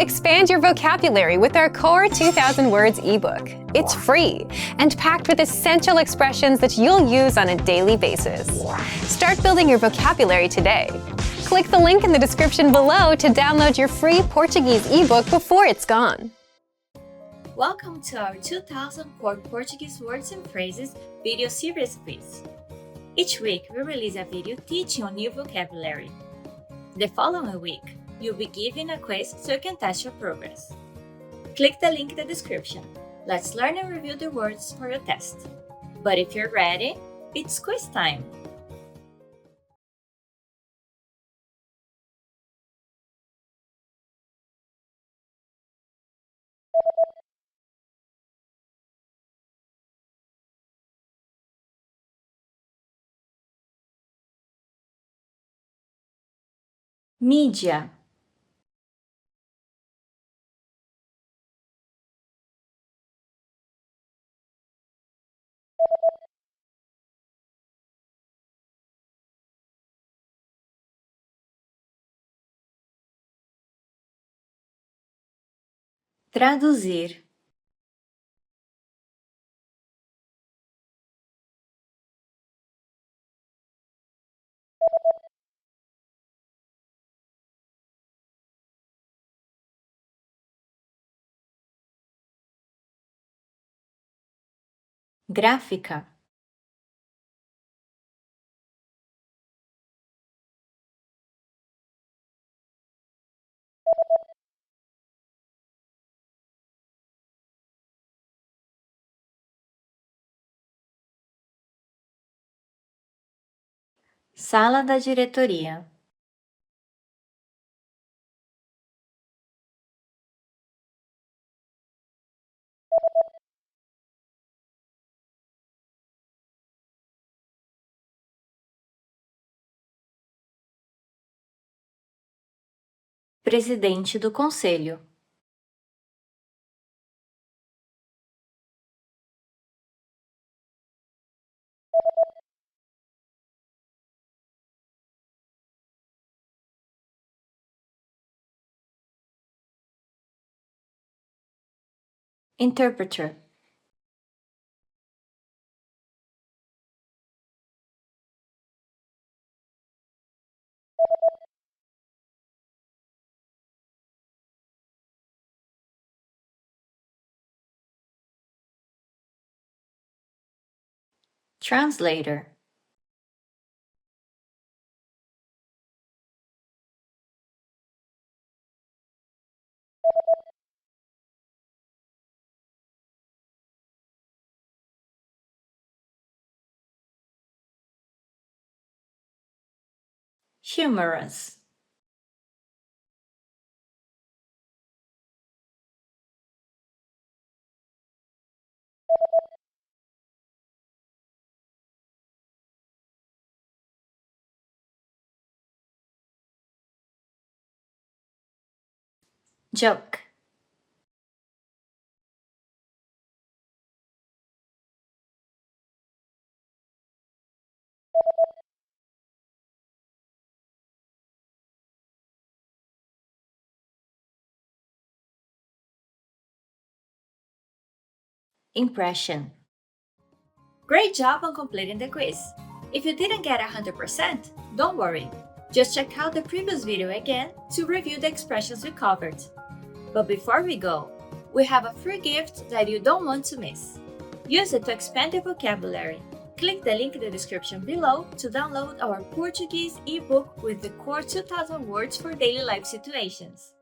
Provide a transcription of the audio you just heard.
Expand your vocabulary with our Core 2000 Words ebook. It's free and packed with essential expressions that you'll use on a daily basis. Start building your vocabulary today. Click the link in the description below to download your free Portuguese ebook before it's gone. Welcome to our 2000 Core Portuguese Words and Phrases video series quiz. Each week, we release a video teaching on new vocabulary. The following week, you'll be given a quiz so you can test your progress. Click the link in the description. Let's learn and review the words for your test. But if you're ready, it's quiz time! Mídia. Traduzir. Gráfica. Sala da diretoria. Presidente do Conselho. Interpreter. Translator. Humorous. Joke. Impression. Great job on completing the quiz! If you didn't get 100%, don't worry. Just check out the previous video again to review the expressions we covered. But before we go, we have a free gift that you don't want to miss. Use it to expand your vocabulary. Click the link in the description below to download our Portuguese ebook with the Core 2000 Words for Daily Life Situations.